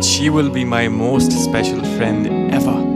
but she will be my most special friend ever.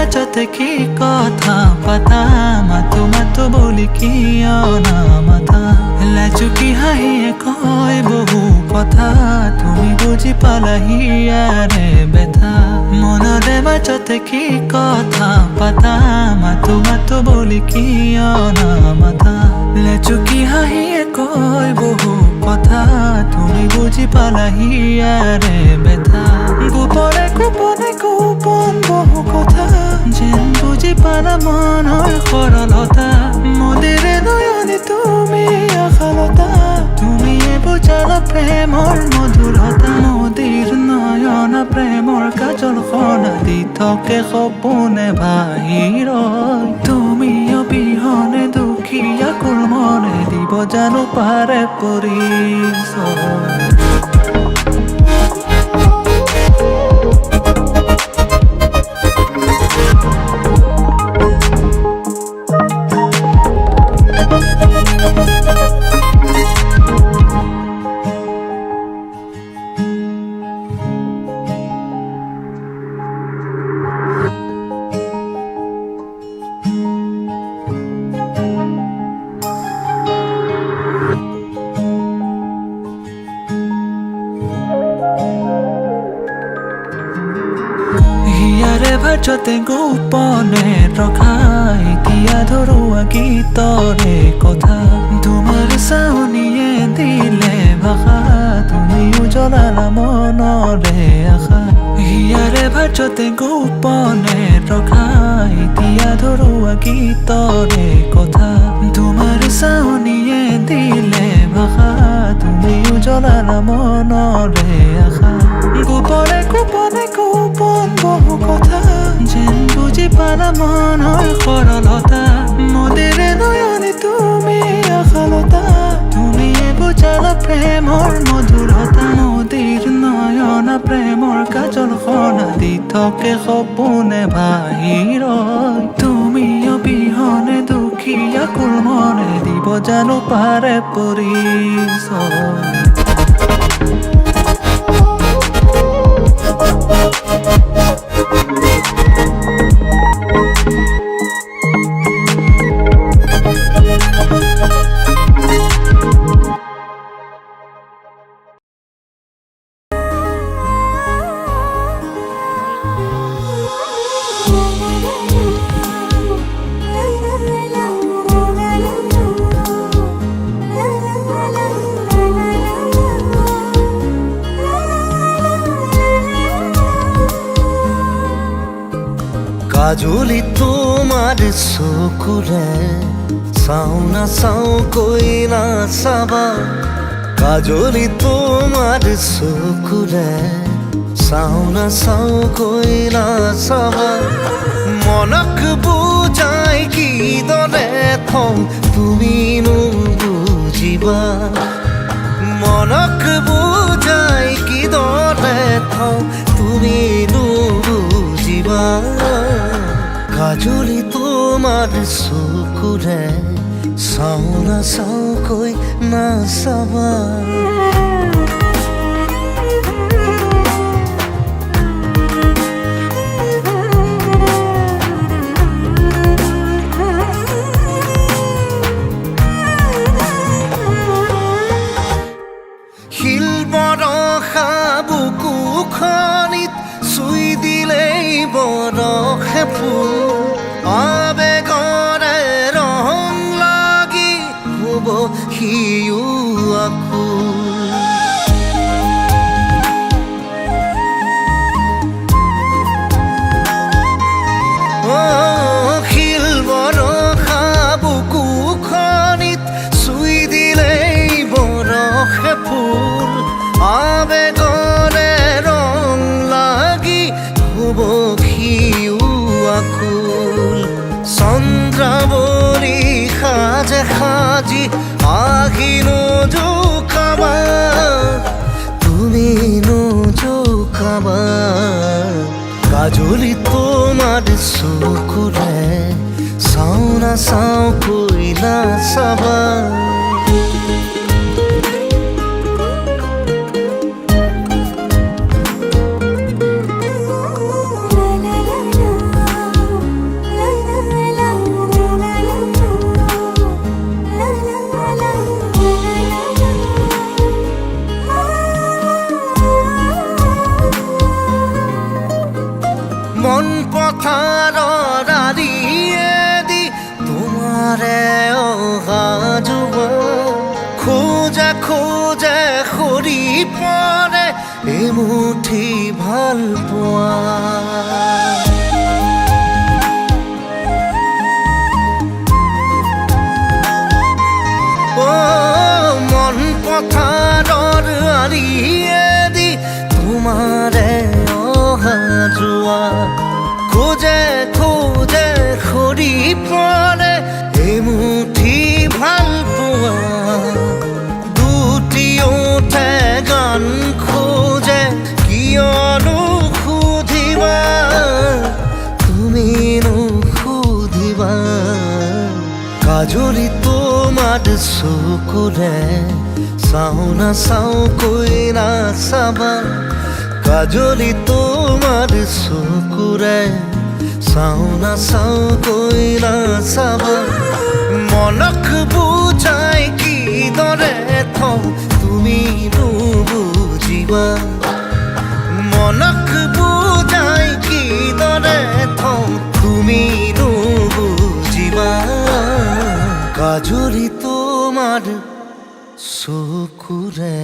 বাঁচাতে কি কথা পাতা মাতো মাতো বলি কি অনামাতা লাজুকি হাঁহিয়ে কয় বহু কথা তুমি বুঝি পালাহিয়ারে ব্যথা মনরে বাঁচাতে কি কথা পাতা মাতো মাতো বলি কি অনামাতা লাজুকি হাঁহিয়ে কয় বহু কথা তুমি বুঝি পালাহিয়ারে ব্যথা গোপনে গোপনে গোপন বহু কথা যেন বুঝি পালা মনৰ সৰলতা মদিৰে নয়নে তুমি আশালতা তুমিয়ে বুজালা প্ৰেমৰ মধুৰতা মদিৰ নয়ন প্ৰেমৰ কাজল খনা দি থাকে সপোনে বাহিৰ তুমি অবিহনে দুখীয়া কুল মনে দিব জানো পাৰে পৰিচয় ভাজতে গোপনে ৰখা এতিয়া ধৰুৱা গীতৰে কথা তোমাৰ চাউনিয়ে দিলে ভাষা তুমি উজলালা মনৰে আশা হিয়াৰে ভাজতে গোপনে ৰখা এতিয়া ধৰুৱা গীতৰে কথা তোমাৰ চাউনিয়ে দিলে ভাষা তুমি উজলালা মনৰে আশা গোপনে গোপনে গোপন বহু কথা যেন বুজি পালা মনৰ সৰলতা মদিৰে নয়নে তুমি আশালতা তুমিয়ে বুজালা প্ৰেমৰ মধুৰতা মদিৰ নয়ন প্ৰেমৰ কাজল খনা দি থাকে সপোনে বাহিৰ তুমি অবিহনে দুখীয়া কুল মনে দিব জানো পাৰে পৰিচয় কাজলি তোমার চকুৰে চাও না চাও কৈ না চাবা কাজলি তোমার চকুৰে চাও না চাও কৈ না চাবা মনক বুজাই কিদৰে থওঁ তুমি নুবুজিবা মনক বুজাই কিদৰে থওঁ তুমি নুবুজিবা কাজলি তোমাৰ চকুৰে চাওঁ নাচাওঁকৈ নাচাবা শিল বৰষা বুকুখনিত চুই দিলেই বৰষে ফুল আবেগৰে ৰং লাগি হ'ব সিও আকুল শিল বৰষা বুকুখনিত চুই দিলেই বৰষে ফুল আবেগৰে ৰং লাগি হ'ব সিও আকুল চন্দ্ৰাৱলী সাজে সাজি আহি নোজোকাবা তুমি নোজোকাবা কাজলি তোমাৰ চকুৰে চাওঁ নাচাওঁকৈ নাচাবা মন পথাৰৰ আলিয়েদি তোমাৰে অহা যোৱা খোজে খোজে সৰি পৰে এমুঠি ভাল পোৱা মন পথাৰৰ আলিয়েদি তোমাৰে অহা যোৱা খোজে খোজে সৰি পৰে এমুঠি ভাল পোৱা দুটি ওঠে গান খোজে কিয়নো সুধিবা তুমি নুসুধিবা কাজলি তোমাৰ চকুৰে চাওঁ নাচাওঁকৈ নাচাবা কাজলি তোমাৰ চকুৰে চাওঁ নাচাওঁকৈ নাচাবা মনক বুজাই কিদৰে থওঁ তুমি নুবুজিবা মনক বুজাই কিদৰে থওঁ তুমি নুবুজিবা কাজলি তোমাৰ চকুৰে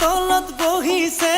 তলত বহিছে